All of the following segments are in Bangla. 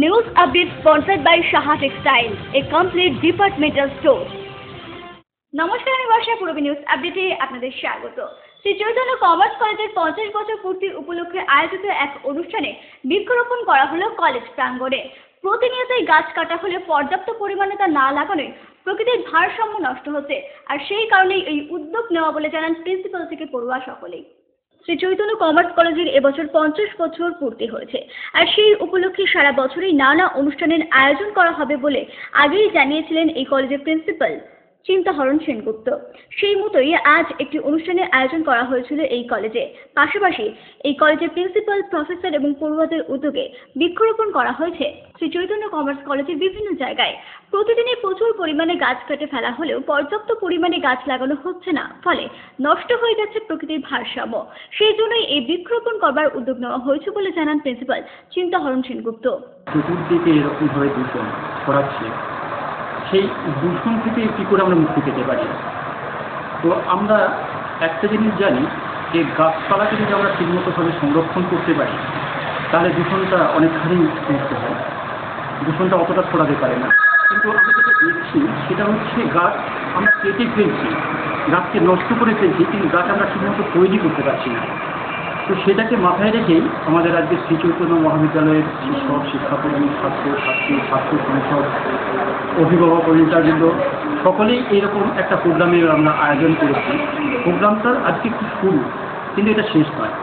News update sponsored by Shaha Textile, a complete departmental store. নমস্কার, আমি বর্ষা। পূর্ব নিউজ আপডেটে আপনাদের স্বাগত। শ্রী চৈতন্য কমার্স কলেজের 50 বছর পূর্তি উপলক্ষে আয়োজিত এক অনুষ্ঠানে বৃক্ষরোপণ করা হলো কলেজ প্রাঙ্গণে। প্রতিনিয়তই গাছ কাটা হলে পর্যাপ্ত পরিমাণে তা না লাগানোয় প্রকৃতির ভারসাম্য নষ্ট হচ্ছে, আর সেই কারণেই এই উদ্যোগ নেওয়া বলে জানান প্রিন্সিপাল থেকে পড়ুয়া সকলেই। শ্রী চৈতন্য কমার্স কলেজের এবছর 50 বছর পূর্তি হয়েছে, আর সেই উপলক্ষে সারা বছরই নানা অনুষ্ঠানের আয়োজন করা হবে বলে আগেই জানিয়েছিলেন এই কলেজের প্রিন্সিপাল চিন্তাহরণ সেনগুপ্ত। সেই মতোই আজ একটি অনুষ্ঠানের আয়োজন করা হয়েছিল এই কলেজে। পাশাপাশি এই কলেজের প্রিন্সিপাল, প্রফেসর এবং পড়ুয়াদের উদ্যোগে বৃক্ষরোপণ করা হয়েছে শ্রী চৈতন্য কমার্স কলেজের বিভিন্ন জায়গায়। প্রতিদিনই প্রচুর পরিমাণে গাছ কেটে ফেলা হলেও পর্যাপ্ত পরিমাণে গাছ লাগানো হচ্ছে না, ফলে নষ্ট হয়ে যাচ্ছে প্রকৃতির ভারসাম্য। সেই জন্যই এই বৃক্ষরোপণ করবার উদ্যোগ নেওয়া হয়েছে বলে জানান প্রিন্সিপাল চিন্তাহরণ সেনগুপ্ত। চতুর্দিকে এরকমভাবে দূষণ ছড়াচ্ছে, সেই দূষণ থেকে কী করে আমরা মুক্তি পেতে পারি? তো আমরা একটা জিনিস জানি যে গাছপালাকে যদি আমরা ঠিকমতোভাবে সংরক্ষণ করতে পারি তাহলে দূষণটা অনেকখানি মুক্ত হয়, দূষণটা অতটা ছড়াতে পারে না। কিন্তু আমরা যেটা দেখছি সেটা হচ্ছে গাছ আমরা কেটে ফেলছি, গাছকে নষ্ট করে ফেলছি, কিন্তু গাছ আমরা ঠিকমতো তৈরি করতে পারছি না। তো সেটাকে মাথায় রেখেই আমাদের আজকে শ্রী চৈতন্য মহাবিদ্যালয়ের শিক্ষক, শিক্ষাকর্মী, ছাত্রছাত্রী, ছাত্র সংসদ, অভিভাবক, ভলেন্টিয়ারবৃন্দ সকলেই এইরকম একটা প্রোগ্রামের আমরা আয়োজন করেছি। প্রোগ্রামটার আজকে খুব শুরু, কিন্তু এটা শেষ নয়।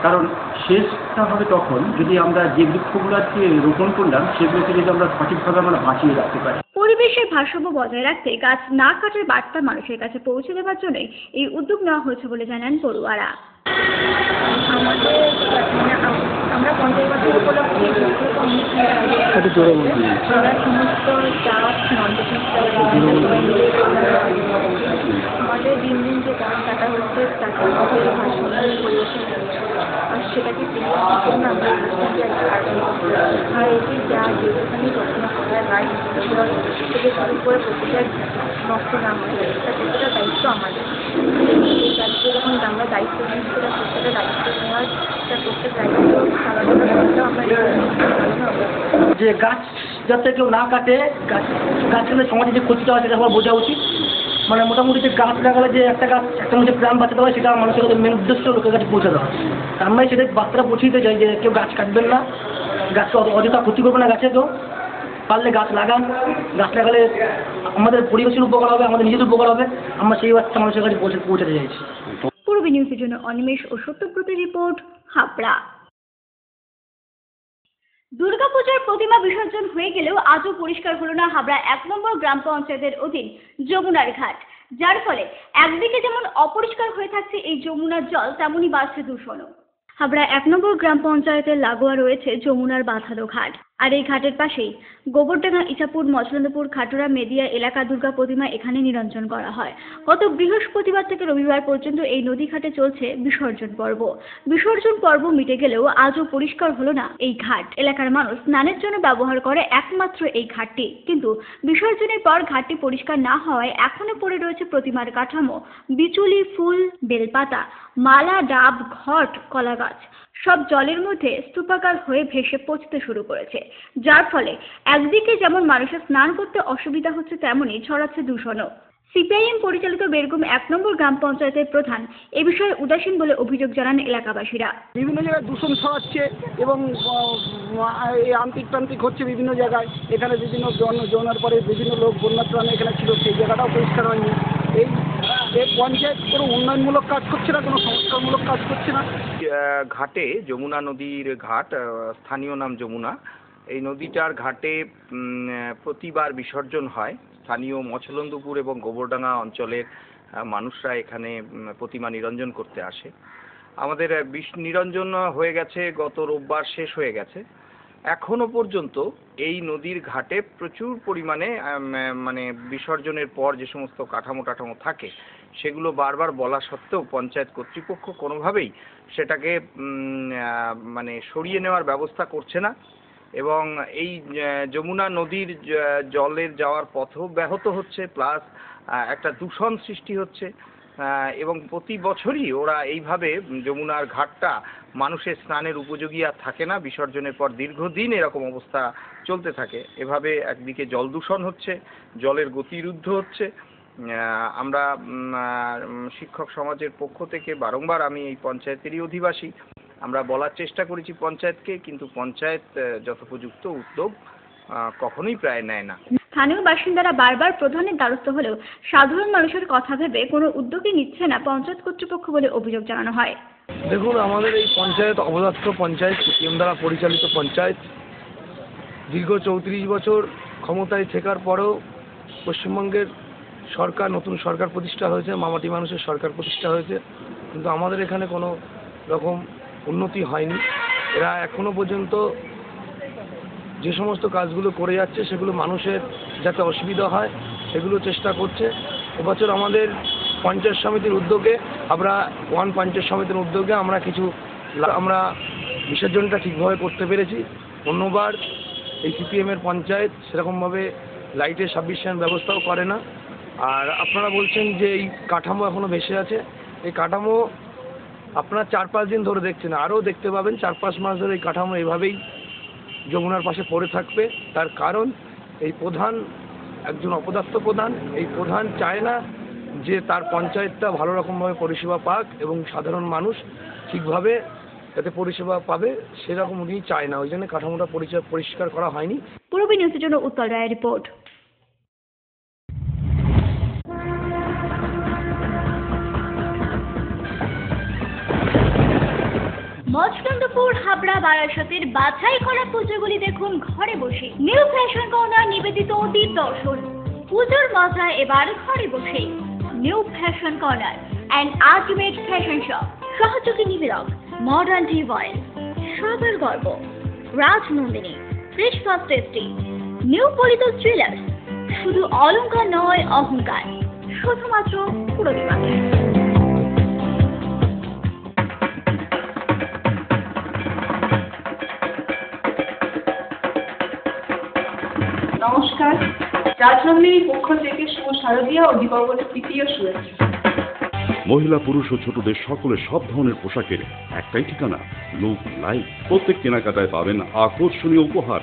কারণ শেষটা হবে তখন যদি আমরা যে বৃক্ষগুলো আজকে রোপণ করলাম সেগুলোকে যদি আমরা সঠিকভাবে আমরা বাঁচিয়ে রাখতে পারি। পরিবেশের ভারসাম্য বজায় রাখতে গাছ না কাটার বার্তা মানুষের কাছে পৌঁছে দেওয়ার জন্যই এই উদ্যোগ নেওয়া হয়েছে বলে জানান পড়ুয়ারা। আমরা 50 বছর উপলক্ষে সমস্ত গাছ আমাদের দিন দিন যে গাছ কাটা হচ্ছে তাকে আমাদের ভারসাম্য পরিবেশন আর সেটাকে ফেরানোর জন্য আমরা আর এটি যা যেখানে ঘটনা করা গাছ থেকে শুরু করে প্রতিটা নষ্ট না হয় তার প্রতিটা দায়িত্ব আমাদের। এই গাছকে যখন আমরা দায়িত্ব নিই সেটা প্রত্যেকটা দায়িত্ব নেওয়ার প্রত্যেক দায়িত্ব আমরা যে গাছ যাতে কেউ না কাটে, গাছগুলো সমাজে যে ক্ষতিটা হয় সেটা সবার বোঝা উচিত। মানে মোটামুটি যে গাছ লাগালে যে একটা গাছ একটা মানুষের প্রাণ বাঁচাতে হয় সেটা মানুষের কাছে মেন উদ্দেশ্য লোকের কাছে পৌঁছে দেওয়া। আমরাই সেটা বার্তাটা পৌঁছে দিতে চাই যে কেউ গাছ কাটবেন না, গাছকে অযথা ক্ষতি করবে না, গাছে কেউ পারলে গাছ লাগান। গাছ লাগালে আমাদের পরিবেশের উপকার হবে, আমাদের নিজেদের উপকার হবে। আমরা সেই বার্তা মানুষের কাছে পৌঁছাতে চাইছি। পূর্ব নিউজের জন্য অনিমেষ ও সত্যব্রতের রিপোর্ট, হাবড়া। দুর্গাপূজার প্রতিমা বিসর্জন হয়ে গেলেও আজও পরিষ্কার হলো না হাবড়া 1 নম্বর গ্রাম পঞ্চায়েতের অধীন যমুনার ঘাট, যার ফলে একদিকে যেমন অপরিষ্কার হয়ে থাকছে এই যমুনার জল, তেমনই বাড়ছে দূষণও। হাবড়া 1 নম্বর গ্রাম পঞ্চায়েতের লাগোয়া রয়েছে যমুনার বাঁধানো ঘাট, আর এই ঘাটের পাশেই গোবরডাঙ্গা, ইছাপুর, মচলন্দপুর, খাটুরা, মেদিয়া এলাকা দুর্গা প্রতিমা এখানে নিরঞ্জন করা হয়। গত বৃহস্পতিবার থেকে রবিবার পর্যন্ত এই নদী ঘাটে চলছে বিসর্জন পর্ব। বিসর্জন পর্ব মিটে গেলেও আজও পরিষ্কার হলো না এই ঘাট। এলাকার মানুষ স্নানের জন্য ব্যবহার করে একমাত্র এই ঘাটটি, কিন্তু বিসর্জনের পর ঘাটটি পরিষ্কার না হওয়ায় এখনো পড়ে রয়েছে প্রতিমার কাঠামো, বিচুলি, ফুল, বেলপাতা, মালা, ডাব, ঘট, কলা গাছ সব জলের মধ্যে স্তূপাকার হয়ে ভেসে পচতে শুরু করেছে, যার ফলে একদিকে যেমন মানুষের স্নান করতে অসুবিধা হচ্ছে, তেমনই ছড়াচ্ছে দূষণও। সিপিআইএম পরিচালিত বেরগুম 1 নম্বর গ্রাম পঞ্চায়েতের প্রধান এ বিষয়ে উদাসীন বলে অভিযোগ জানান এলাকাবাসীরা। বিভিন্ন জায়গায় দূষণ ছড়াচ্ছে এবং আন্তিক প্রান্তিক হচ্ছে বিভিন্ন জায়গায়। এখানে বিভিন্ন জনের পরে বিভিন্ন লোক বন্যা ত্রাণ এখানে ছিল, সেই জায়গাটাও পরিষ্কার হয়নি। এই পঞ্চায়েত কোনো উন্নয়নমূলক কাজ করছে না, কোনো সংস্কারমূলক কাজ করছে না। ঘাটে যমুনা নদীর ঘাট, স্থানীয় নাম যমুনা, এই নদীটার ঘাটে প্রতিবার বিসর্জন হয়। স্থানীয় মচলন্দপুর এবং গোবরডাঙ্গা অঞ্চলের মানুষরা এখানে প্রতিমা নিরঞ্জন করতে আসে। আমাদের নিরঞ্জন হয়ে গেছে, গত রোববার শেষ হয়ে গেছে। এখনো পর্যন্ত এই নদীর ঘাটে প্রচুর পরিমাণে মানে বিসর্জনের পর যে সমস্ত কাঠামো থাকে সেগুলো বারবার বলা সত্ত্বেও পঞ্চায়েত কর্তৃপক্ষ কোনোভাবেই সেটাকে মানে সরিয়ে নেওয়ার ব্যবস্থা করছে না, এবং এই যমুনা নদীর জলের যাওয়ার পথও ব্যাহত হচ্ছে, প্লাস একটা দূষণ সৃষ্টি হচ্ছে। এবং প্রতি বছরই ওরা এইভাবে যমুনার ঘাটটা মানুষের স্নানের উপযোগী আর থাকে না, বিসর্জনের পর দীর্ঘদিন এরকম অবস্থা চলতে থাকে। এভাবে একদিকে জল দূষণ হচ্ছে, জলের গতিরুদ্ধ হচ্ছে। আমরা শিক্ষক সমাজের পক্ষ থেকে বারংবার, আমি এই পঞ্চায়েতেরই অধিবাসী, আমরা বলার চেষ্টা করেছি পঞ্চায়েতকে, কিন্তু পঞ্চায়েত যথোপযুক্ত উদ্যোগ কখনোই প্রায় নেয় না। স্থানীয় বাসিন্দারা বারবার প্রধানের দ্বারস্থ হলেও সাধারণ মানুষের কথা ভেবে কোনো উদ্যোগই নিচ্ছে না পঞ্চায়েত কর্তৃপক্ষ বলে অভিযোগ জানানো হয়। দেখুন, আমাদের এই পঞ্চায়েত অপদার্থ পঞ্চায়েত, সিপিএম দ্বারা পরিচালিত পঞ্চায়েত, দীর্ঘ 34 বছর ক্ষমতায় থাকার পরেও পশ্চিমবঙ্গের সরকার, নতুন সরকার প্রতিষ্ঠা হয়েছে, মামাটি মানুষের সরকার প্রতিষ্ঠা হয়েছে, কিন্তু আমাদের এখানে কোনো রকম উন্নতি হয়নি। এরা এখনো পর্যন্ত যে সমস্ত কাজগুলো করে যাচ্ছে সেগুলো মানুষের যাতে অসুবিধা হয় সেগুলো চেষ্টা করছে। এবছর আমাদের পঞ্চায়েত সমিতির উদ্যোগে, আমরা পঞ্চায়েত সমিতির উদ্যোগে আমরা বিসর্জনটা ঠিকভাবে করতে পেরেছি। অন্যবার এই সিপিএমের পঞ্চায়েত সেরকমভাবে লাইটের সাফিসিয়েন্ট ব্যবস্থাও করে না। আর আপনারা বলছেন যে এই কাঠামো এখনো ভেসে আছে, এই কাঠামো আপনারা 4-5 দিন ধরে দেখছেন, আরও দেখতে পাবেন 4-5 মাস ধরে এই কাঠামো এইভাবেই যমুনার পাশে পড়ে থাকবে। তার কারণ এই প্রধান একজন অপদার্থ প্রধান, এই প্রধান চায় না যে তার পঞ্চায়েতটা ভালো রকমভাবে পরিষেবা পাক এবং সাধারণ মানুষ ঠিকভাবে যাতে পরিষেবা পাবে সেরকম উনি চায় না, ওই জন্য কাঠামোটা পরিষ্কার করা হয়নি। পূর্বী নিউজের জন্য উত্তল রায়ের রিপোর্ট। মচলন্দপুর, হাবড়া, বারাসাতের বাছাই করা পুজোগুলি দেখুন ঘরে বসে। নিউ ফ্যাশন কর্নার নিবেদিত অতীত দর্শন, পুজোর মজা এবার ঘরে বসে। New fashion corner and ultimate fashion shop, সহযোগী নিবেদক মডার্ন টি অয়েল, সবার গর্ব Rajnandini, fresh first tasty, new পরিত জুয়েলার্স, শুধু অলংকার নয় অহংকার, শুধুমাত্র পুরবী বাজার। নমস্কার, রাজনন্দিনীর পক্ষ থেকে শুভ শারদীয়া ও দীপাবলির তৃতীয় শুভেচ্ছা। মহিলা, পুরুষ ও ছোটদের সকলের সব ধরনের পোশাকের একটাই ঠিকানা, লুক লাইক। প্রত্যেক কেনাকাটায় পাবেন আকর্ষণীয় উপহার।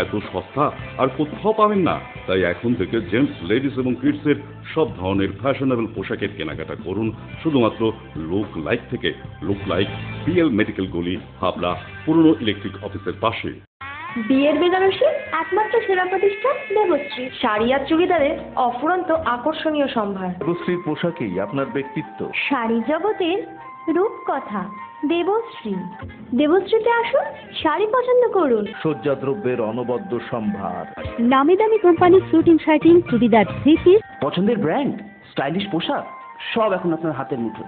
এত সস্তা আর কোথাও পাবেন না। তাই এখন থেকে জেন্টস, লেডিস এবং কিডসের সব ধরনের ফ্যাশনেবল পোশাকের কেনাকাটা করুন শুধুমাত্র লুক লাইক থেকে। লুক লাইক, পিএল মেডিকেল গলি, হাবড়া, পুরনো ইলেকট্রিক অফিসের পাশে। বিয়ের বেনারসি একমাত্র সেরা প্রতিষ্ঠান দেবশ্রী। শাড়ি আর চুড়িদারের অফুরন্ত আকর্ষণীয় সম্ভার। দেবশ্রীর পোশাকেই আপনার ব্যক্তিত্ব। শাড়ি জগতের রূপকথা দেবশ্রী। দেবশ্রীতে আসুন, শাড়ি পছন্দ করুন। সজ্জাদ্রব্যের অনবদ্য সম্ভার। নামি দামি কোম্পানির শুটিং শার্টিং, চুড়িদার, থ্রি পিস, পছন্দের ব্র্যান্ড, স্টাইলিশ পোশাক সব এখন আপনার হাতের মুঠো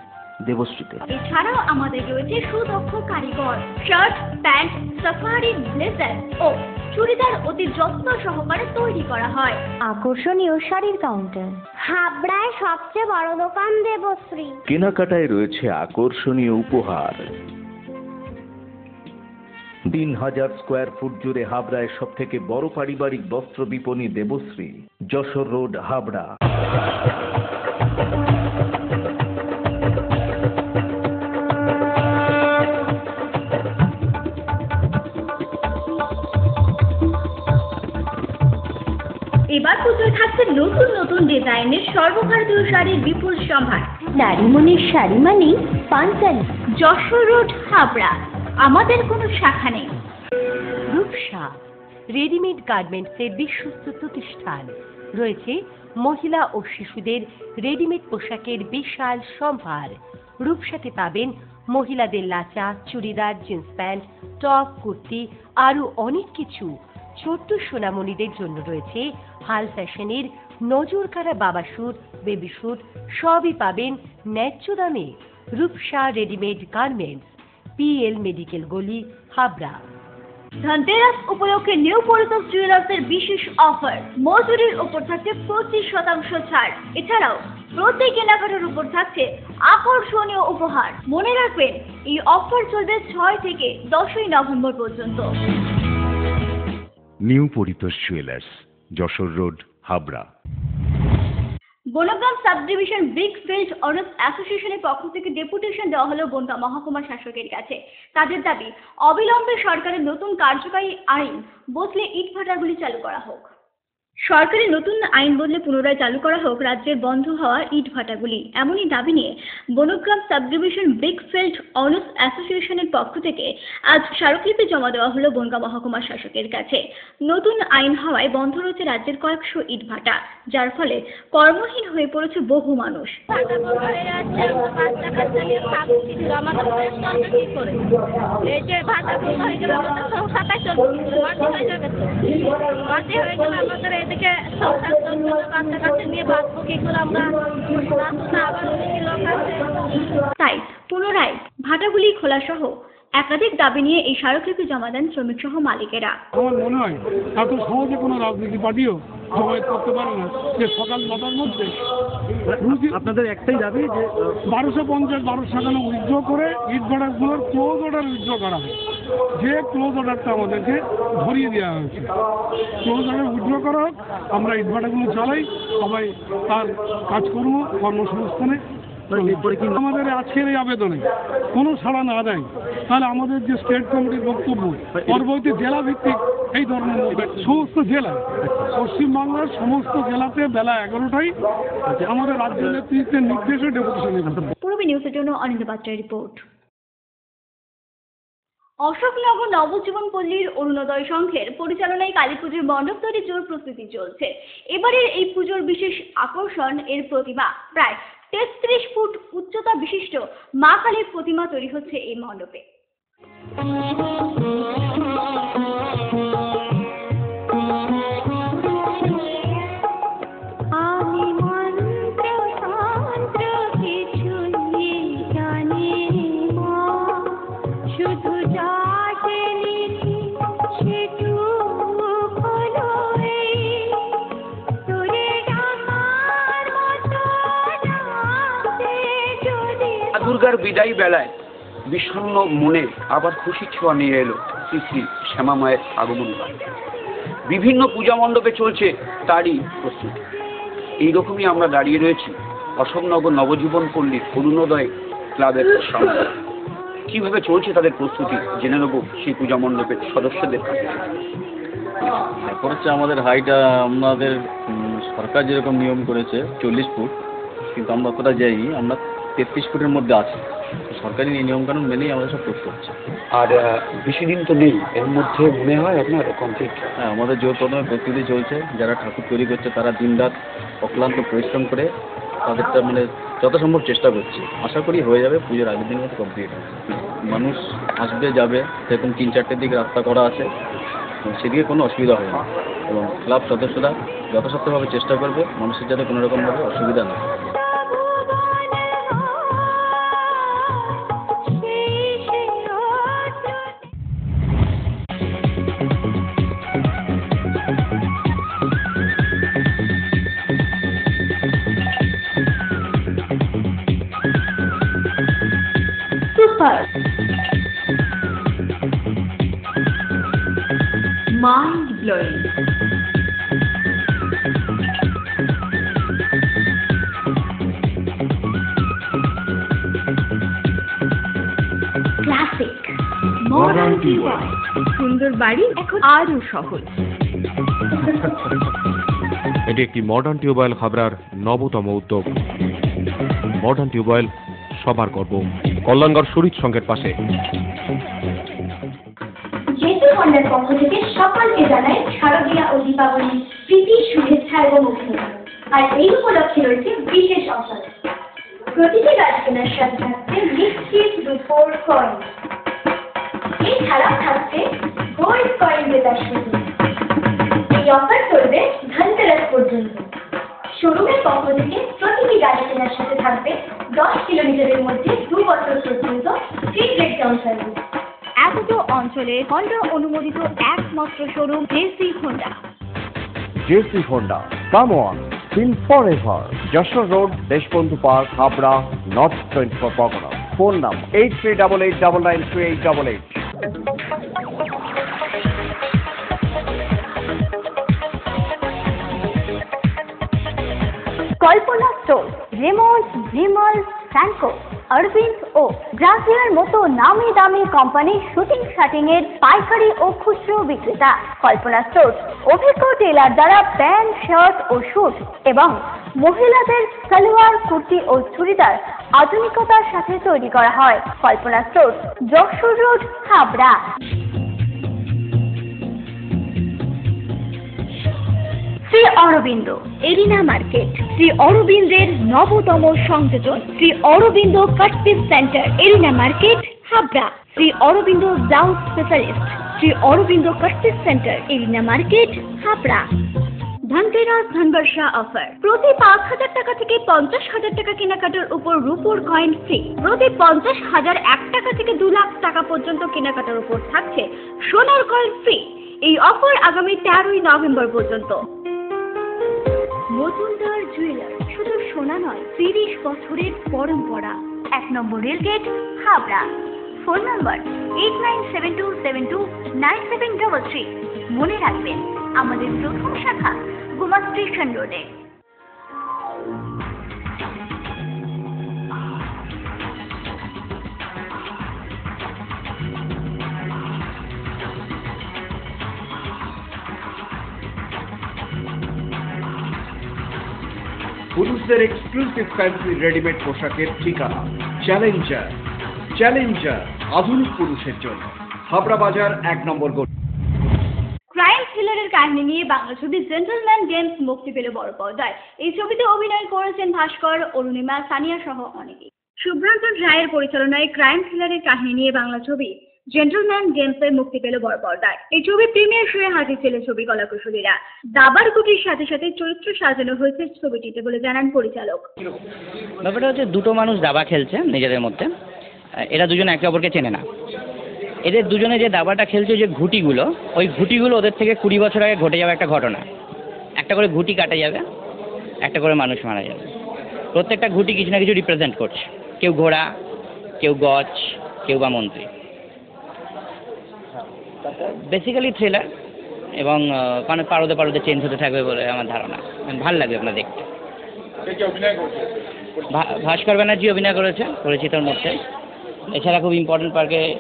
দেবশ্রীতে। এছাড়াও আমাদের রয়েছে সুদক্ষ কারিগর, শার্ট, প্যান্ট, সাফারি, ব্লেজার ও চুড়িদার অতি যত্ন সহকারে তৈরি করা হয়। আকর্ষণীয় শাড়ির কাউন্টার, হাবড়ায় সবচেয়ে বড় দোকান দেবশ্রী। কেনাকাটায় রয়েছে আকর্ষণীয় উপহার। 3000 স্কোয়ার ফুট জুড়ে হাবড়ায় সব থেকে বড় পারিবারিক বস্ত্র বিপণী দেবশ্রী, যশোর রোড, হাবড়া। এবার পুজোয় থাকছে নতুন নতুন ডিজাইনের সর্বভারতীয় শাড়ির বিপুল সম্ভার। নারী মনের শাড়ি মানেই পাঞ্চালী। যশোর রোড, হাবড়া, আমাদের কোনো শাখা নেই। রূপসা রেডিমেড গার্মেন্টসের বিশ্বস্ত প্রতিষ্ঠান। রয়েছে মহিলা ও শিশুদের রেডিমেড পোশাকের বিশাল সম্ভার। রূপসাতে পাবেন মহিলাদের lachha, churidar, jeans pant, top, kurti, আরও অনেক কিছু। ছোট্ট সোনামণিদের জন্য রয়েছে হাল ফ্যাশনের নজর কাড়া বাবা স্যুট, বেবি স্যুট, সবই পাবেন ন্যায্য দামে। Rupsa readymade garments, PL medical গলি, হাবড়া। ধনতেরাস উপলক্ষে নিউ পরিতোষ জুয়েলার্সের বিশেষ অফার, মজুরির উপর থাকছে 25% ছাড়। এছাড়াও প্রতি কেনাকাটার উপর থাকছে আকর্ষণীয় উপহার। মনে রাখবেন, এই অফার চলবে 6 থেকে 10ই নভেম্বর পর্যন্ত। New Paritosh jewellers, Jessore road, Habra. Bangram sub division brick field owners অ্যাসোসিয়েশনের পক্ষ থেকে ডেপুটেশন দেওয়া হলো বনগাঁ মহকুমা শাসকের কাছে। তাদের দাবি অবিলম্বে সরকারের নতুন কার্যকারী আইন বদলে ইটভাটাগুলি চালু করা হোক। সরকারের নতুন আইন বদলে পুনরায় চালু করা হোক রাজ্যের বন্ধ হওয়া ইটভাটাগুলি, এমনই দাবি নিয়ে Bangram sub division brick field owners অ্যাসোসিয়েশনের পক্ষ থেকে আজ স্মারকলিপি জমা দেওয়া হলো বনগাঁ মহকুমা শাসকের কাছে। নতুন আইন হওয়ায় বন্ধ রয়েছে রাজ্যের কয়েকশো ইটভাটা, যার ফলে কর্মহীন হয়ে পড়েছে বহু মানুষ। তাই পুনরায় ভাটাগুলি খোলা সহ একাধিক দাবি নিয়ে এই স্মারকলিপি জমা দেন শ্রমিক সহ মালিকেরা। আমার মনে হয় এত সহজে কোনো রাজনীতি পার্টিও জমায়েত করতে পারে না যে সকাল 9টার মধ্যে আপনাদের একটাই দাবি যে 1250 টাকা উইথড্র করে ইটভাটাগুলোর ক্লোজ অর্ডার উইথড্র করা হয়। যে ক্লোজ অর্ডারটা আমাদেরকে ধরিয়ে দেওয়া হয়েছে, ক্লোজ অর্ডার উইথড্র করা হোক, আমরা ইটভাটাগুলো চালাই, সবাই তার কাজকর্ম কর্মসংস্থানে। আমাদের আজকের এই আবেদনে কোনো সাড়া না দেয় তাহলে আমাদের যে স্টেট কমিটির বক্তব্য পরবর্তী জেলা ভিত্তিক এই ধরনের সমস্ত জেলায়, পশ্চিমবাংলার সমস্ত জেলাতে বেলা 11টায় আমাদের রাজ্য নেতৃত্বের নির্দেশে ডেপুটেশন নেবেন। পূর্বী নিউজের জন্য অনিন্দ পাত্রের রিপোর্ট। অশোকনগর নবজীবন পল্লীর অরুণোদয় সংঘের পরিচালনায় কালী পুজোর মণ্ডপ তৈরির জোর প্রস্তুতি চলছে। এবারের এই পুজোর বিশেষ আকর্ষণ এর প্রতিমা। প্রায় 33 ফুট উচ্চতা বিশিষ্ট মা কালীর প্রতিমা তৈরি হচ্ছে এই মণ্ডপে। দুর্গার বিদায়ী বেলায় বিষণ্ণ মনে আবার খুশি ছোঁয়া নিয়ে এলো শ্রী শ্রী শ্যামা মায়ের আগমন। বিভিন্ন পূজা মণ্ডপে চলছে তারই প্রস্তুতি। এইরকমই আমরা দাঁড়িয়ে রয়েছি অশোকনগর নবজীবন পল্লীর অরুণোদয় ক্লাবের সামনে। কিভাবে চলছে তাদের প্রস্তুতি জেনে নেব সেই পূজা মণ্ডপের সদস্যদের কাছে। এখন হচ্ছে আমাদের হাইটা আমাদের সরকার যেরকম নিয়ম করেছে 40 ফুট, কিন্তু আমরা অতটা যাইনি, আমরা 33 ফুটের মধ্যে আছি। সরকারি নিয়মকানুন মেনেই আমাদের সব করতে হচ্ছে। আর বেশি দিন তো নেই, এর মধ্যে মনে হয় আপনার কমপ্লিট? হ্যাঁ, আমাদের জোর প্রথমে প্রস্তুতি চলছে। যারা ঠাকুর তৈরি করছে তারা দিনরাত অক্লান্ত পরিশ্রম করে তাদেরটা যত সম্ভব চেষ্টা করছে। আশা করি হয়ে যাবে, পুজোর আগের দিনের মধ্যে কমপ্লিট হবে। মানুষ আসবে যাবে, সেরকম 3-4টের দিকে রাস্তা করা আছে, সেদিকে কোনো অসুবিধা হবে না। এবং ক্লাব সদস্যরা যথাসাধ্যভাবে চেষ্টা করবে মানুষের যাতে কোনো রকমভাবে অসুবিধা না হয়। Mind blowing. Classic. Modern DIY. সুন্দর বাড়ি এখন আরো সহজ। এটি একটি মডার্ন টিউবওয়েল হাবড়ার নবতম উদ্যোগ। মডার্ন টিউবওয়েল সবার গর্ব। কল্যাণগড় শরীর সংঘের পাশে। জেসি হোন্ডার পক্ষ থেকে সকলকে জানাই শারদীয়া ও দীপাবলির প্রীতি শুভেচ্ছা এবং অভিনন্দন। আর এই উপলক্ষে রয়েছে বিশেষ অফার। প্রতিটি গাছ কেনার সাথে থাকছে নিশ্চিত রূপোর কয়েন। এছাড়াও থাকছে গোল্ড কয়েন জেতার সুযোগ। এই অফার চলবে ধনতেরাস পর্যন্ত। শোরুমের পক্ষ থেকে প্রতিটি গাড়ি কেনার সাথে থাকবে 10 কিলোমিটারের মধ্যে 2 বছর পর্যন্ত ফ্রি ব্রেকডাউন সার্ভিস। এত অঞ্চলে হন্ডা অনুমোদিত একমাত্র showroom JC Honda. JC Honda, come on, feel forever. Jessore road, Deshbandhu park, Habra, north 24 Pargana. Phone number 8388993888। Kalpana store, Raymond, Vimal, Franco, Arvind ও ব্রাজিলের মতো নামি দামি কোম্পানির শুটিং শাটিং এর পাইকারি ও খুচরো বিক্রেতা। কল্পনা স্টোর অভিজ্ঞ টেলার দ্বারা প্যান্ট, শার্ট ও স্যুট এবং মহিলাদের সালোয়ার, কুর্তি ও চুড়িদার আধুনিকতার সাথে তৈরি করা হয়। Kalpana store, Jessore road, Habra. Shri Aurobindo arena market, Shri অরবিন্দের নবতম সংযোজন, Shri Aurobindo cut piece centre, arena market, Habra. Shri Aurobindo blouse specialist, Shri Aurobindo cut piece centre, arena market, Habra. Dhanteras Dhanbarsha offer, প্রতি ৫,০০০ টাকা থেকে ৫০,০০০ টাকা কেনাকাটার উপর রূপোর কয়েন ফ্রি। প্রতি ৫০,০০০ টাকা থেকে ২,০০,০০০ টাকা পর্যন্ত কেনাকাটার উপর থাকছে সোনার কয়েন ফ্রি। এই অফার আগামী ১৩ই নভেম্বর পর্যন্ত। মজুমদার জুয়েলার, শুধু সোনা নয়, ৩০ বছরের পরম্পরা। ১ নম্বর রেলগেট, হাবড়া। Phone number 8972729733। মনে রাখবেন, আমাদের প্রথম শাখা গোমা স্টেশন রোডে। পুরুষদের এক্সক্লুসিভ ফ্যান্সি রেডিমেড পোশাকের ঠিকানা চ্যালেঞ্জার। চ্যালেঞ্জার আধুনিক পুরুষের জন্য, হাবড়া বাজার ১ নম্বর গলি। ক্রাইম থ্রিলারের কাহিনী নিয়ে বাংলা ছবি জেন্টলম্যান গেমস মুক্তি পেল বড় পর্দায়। এই ছবিতে অভিনয় করেছেন ভাস্কর, অরুণিমা, সানিয়া সহ অনেকেই। সুব্রত রায়ের পরিচালনায় ক্রাইম থ্রিলারের কাহিনী নিয়ে বাংলা ছবি জেন্টলম্যান গেমসে মুক্তি পেল বড় পর্দায়। এই ছবি প্রিমিয়ার শোয়ে হাজির ছিল ছবি কলাকুশলীরা। দাবার গুটির সাথে সাথে চরিত্র সাজানো হয়েছে ছবিটিতে বলে জানান পরিচালক। ব্যাপারটা হচ্ছে, দুটো মানুষ দাবা খেলছে নিজেদের মধ্যে। এরা দুজন একে অপরকে চেনে না। এদের দুজনে যে দাবাটা খেলছে, যে ঘুটিগুলো, ওই ঘুটিগুলো ওদের থেকে ২০ বছর আগে ঘটে যাবে একটা ঘটনা। একটা করে ঘুটি কাটা যাবে, একটা করে মানুষ মারা যাবে। প্রত্যেকটা ঘুটি কিছু না কিছু রিপ্রেজেন্ট করছে। কেউ ঘোড়া, কেউ গছ, কেউ বা মন্ত্রী। বেসিক্যালি থ্রিলার, এবং কারণ পারদে পারদে চেঞ্জ হতে থাকবে বলে আমার ধারণা। ভালো লাগবে আপনার দেখতে। ভাস্কর ব্যানার্জি অভিনয় করেছে পরিচিতর মধ্যে। এছাড়া খুব ইম্পর্টেন্ট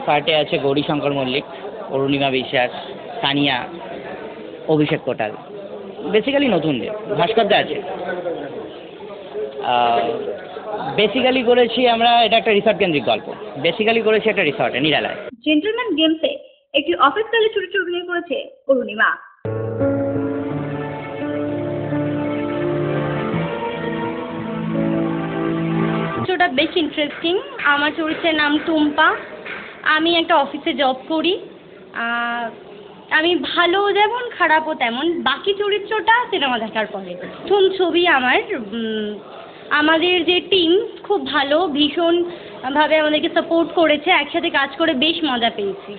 পার্টে আছে গৌরী শঙ্কর মল্লিক, অরুণিমা বিশ্বাস, সানিয়া, অভিষেক কোটাল। বেসিক্যালি নতুনদের। ভাস্করদা আছে। বেসিক্যালি করেছি আমরা, এটা একটা রিসর্ট কেন্দ্রিক গল্প। বেসিক্যালি করেছি একটা রিসর্টে, নিরালায়। জেন্টলম্যান গেমসে একটি অফিসকালে চরিত্রে অভিনয় করেছে অরুণিমা। চরিত্রটা বেশ ইন্টারেস্টিং। আমার চরিত্রের নাম টুম্পা। আমি একটা অফিসে জব করি। আমি ভালো যেমন, খারাপও তেমন। বাকি চরিত্রটা সিনেমা দেখার পরে। প্রথম ছবি আমার। আমাদের যে টিম খুব ভালো, ভীষণভাবে আমাদেরকে সাপোর্ট করেছে। একসাথে কাজ করে বেশ মজা পেয়েছি।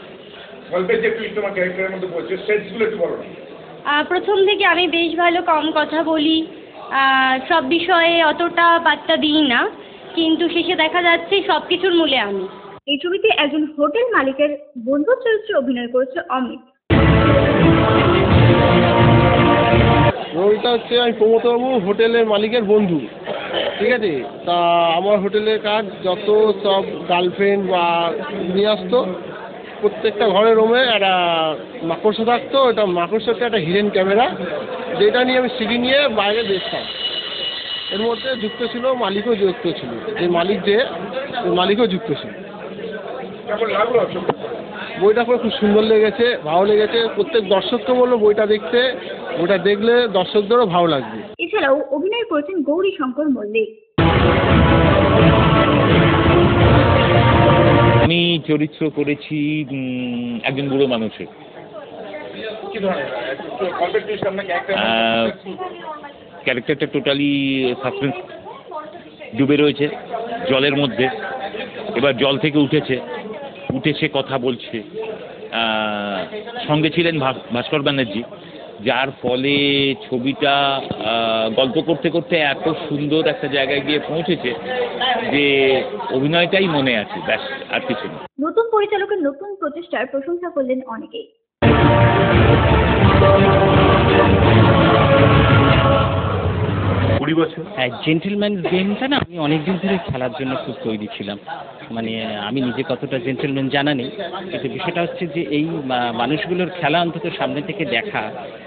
প্রথম থেকে আমি বেশ ভালো কম কথা বলি, সব বিষয়ে অতটা পাত্তা দিই না, কিন্তু শেষে দেখা যাচ্ছে সব কিছুর মূলে আমি। এই ছবিতে একজন হোটেল মালিকের বন্ধু চরিত্রে অভিনয় করেছে অমিত। রোলটা হচ্ছে, আমি প্রমথবাবু হোটেলের মালিকের বন্ধু। ঠিক আছে, তা আমার হোটেলের কাজ যত সব গার্লফ্রেন্ড বা নিয়ে আসতো, প্রত্যেকটা ঘরের রুমে একটা মাকড়সা থাকতো। ওটা মাকড়সাটা একটা হিডেন ক্যামেরা, যেটা নিয়ে আমি সিঁড়ি নিয়ে বাইরে দেখতাম। এর মধ্যে যুক্ত ছিল মালিকও যুক্ত ছিল, যে মালিকও যুক্ত ছিল। বইটা পড়ে খুব সুন্দর লেগেছে, ভালো লেগেছে। প্রত্যেক দর্শককে বললো বইটা দেখতে, বইটা দেখলে দর্শকদেরও ভালো লাগবে। এছাড়াও অভিনয় করেছেন গৌরী শঙ্কর মল্লিক। আমি চরিত্র করেছি একজন বুড়ো মানুষের। ক্যারেক্টারটা টোটালি সাসপেন্স ডুবে রয়েছে জলের মধ্যে। এবার জল থেকে উঠেছে কথা বলছে। সঙ্গে ছিলেন ভাস্কর ব্যানার্জি, যার ফলে ছবিটা গল্প করতে করতে এত সুন্দর একটা জায়গায় গিয়ে পৌঁছেছে যে অভিনয়টাই মনে আছে, ব্যাস আর কিছু না। নতুন পরিচালকের নতুন প্রচেষ্টার প্রশংসা করলেন অনেকেই। 20 বছর। হ্যাঁ, জেন্টেলম্যান গেমটা না আমি অনেকদিন ধরে খেলার জন্য খুব তৈরি ছিলাম। মানে আমি নিজে কতটা জেন্টেলম্যান জানা নেই, কিন্তু বিষয়টা হচ্ছে যে এই মানুষগুলোর খেলা অন্তত সামনে থেকে দেখা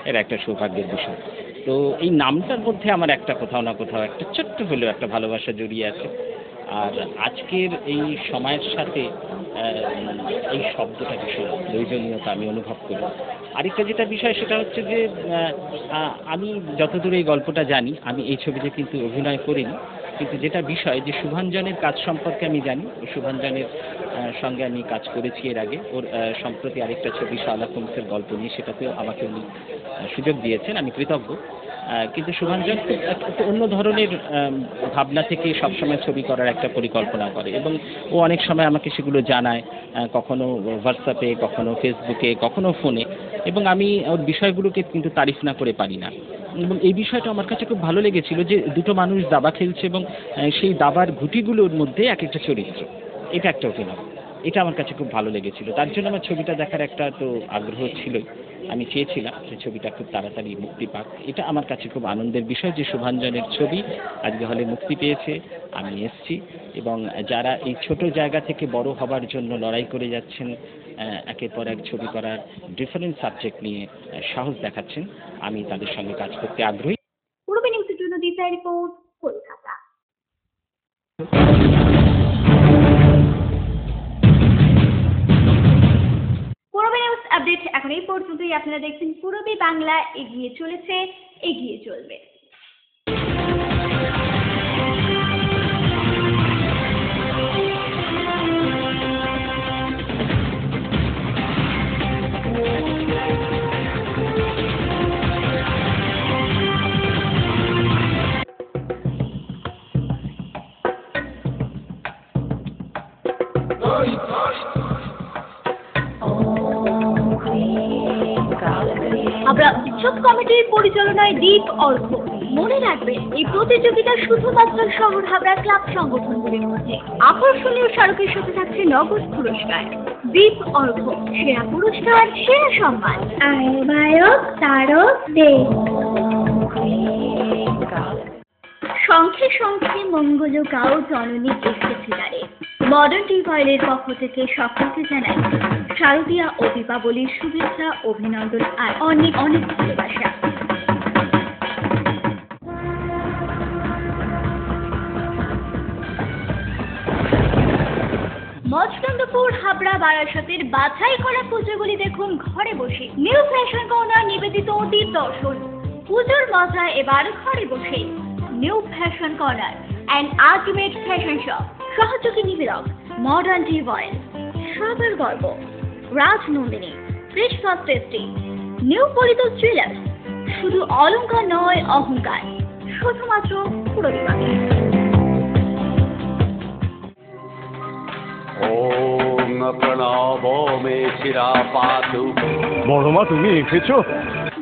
এর একটা সৌভাগ্যের বিষয়। তো এই নামটার মধ্যে আমার একটা কোথাও না কোথাও একটা ছোট্ট হলেও একটা ভালোবাসা জড়িয়ে আছে। আর আজকের এই সময়ের সাথে এই শব্দটা ভীষণ প্রয়োজনীয়তা আমি অনুভব করি। আরেকটা যেটা বিষয় সেটা হচ্ছে যে আমি যতদূর এই গল্পটা জানি, আমি এই ছবিতে কিন্তু অভিনয় করিনি, কিন্তু যেটা বিষয় যে শুভাঞ্জনের কাজ সম্পর্কে আমি জানি। শুভাঞ্জনের সঙ্গে আমি কাজ করেছি এর আগে। ওর সম্প্রতি আরেকটা ছবি শার্লক হোমসের গল্প নিয়ে, সেটাতেও আমাকে উনি সুযোগ দিয়েছেন, আমি কৃতজ্ঞ। কিন্তু শুভাঞ্জন খুব একটু অন্য ধরনের ভাবনা থেকে সবসময় ছবি করার একটা পরিকল্পনা করে, এবং ও অনেক সময় আমাকে সেগুলো জানায়, কখনো হোয়াটসঅ্যাপে, কখনো ফেসবুকে, কখনো ফোনে, এবং আমি ওর বিষয়গুলোকে কিন্তু তারিফ না করে পারি না। এবং এই বিষয়টা আমার কাছে খুব ভালো লেগেছিল যে দুটো মানুষ দাবা খেলছে এবং সেই দাবার ঘুঁটিগুলোর মধ্যে এক একটা চরিত্র, এটা একটা অভিনয়, এটা আমার কাছে খুব ভালো লেগেছিল। তার জন্য আমার ছবিটা দেখার একটা তো আগ্রহ ছিলই। আমি চেয়েছিলাম যে ছবিটা খুব তাড়াতাড়ি মুক্তি পাক। এটা আমার কাছে খুব আনন্দের বিষয় যে শুভাঞ্জনের ছবি আজকে হলে মুক্তি পেয়েছে, আমি এসছি, এবং যারা এই ছোট জায়গা থেকে বড় হবার জন্য লড়াই করে যাচ্ছেন, একের পর এক ছবি করার ডিফারেন্ট সাবজেক্ট নিয়ে সাহস দেখাচ্ছেন, আমি তাদের সঙ্গে কাজ করতে আগ্রহী। পূর্বে নিউজের জন্য দিশা রিপোর্ট, কলকাতা। পূর্বে নিউজ আপডেট এখন এই পর্যন্তই। আপনারা দেখছেন পূর্বী বাংলা, এগিয়ে চলেছে, এগিয়ে চলবে। আমরা উৎসব কমিটির পরিচালনায় দ্বীপ অর্ঘ। মনে রাখবেন, এই প্রতিযোগিতা শুধুমাত্র শহর হাবড়া ক্লাব সংগঠনগুলির মধ্যে। আকর্ষণীয় স্মারকের সাথে থাকছে নগদ পুরস্কার। দ্বীপ অর্ঘ, সেরা পুরস্কার, সেরা সম্মান। আহ্বায়ক তারক দে। শঙ্খে শঙ্খে মঙ্গল গাও জননী এসেছে দ্বারে। মডার্ন টিউবওয়েলের পক্ষ থেকে সকলকে জানাই শারদীয়া ও দীপাবলির শুভেচ্ছা, অভিনন্দন আর অনেক অনেক ভালোবাসা। মচনন্দপুর, হাবড়া, বারাসাতের বাছাই করা পুজোগুলি দেখুন ঘরে বসে। নিউ ফ্যাশন কর্নার নিবেদিত অতীত দর্শন। পুজোর মজা এবার ঘরে বসে। New fashion corner and ultimate fashion shop. সহযোগী নিবেদক মডার্ন টিউবওয়েল, সবার গর্ব Rajnandini, fresh first tasty, new পরিত জুয়েলার্স। শুধু অলংকার নয়, অহংকার, শুধুমাত্র পূর্বী বাংলা। বড়মা, তুমি এসেছো?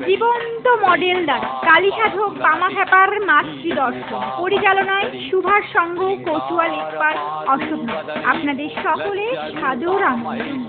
জীবন্ত মডেল দাস কালীসাধক কামাখ্যাপার মাতৃ দর্শন পরিচালনায় সুভাষ সংঘ, কোচুয়াল এক্সপার্ট, অশোক। আপনাদের সকলে সাদর আমন্ত্রণ।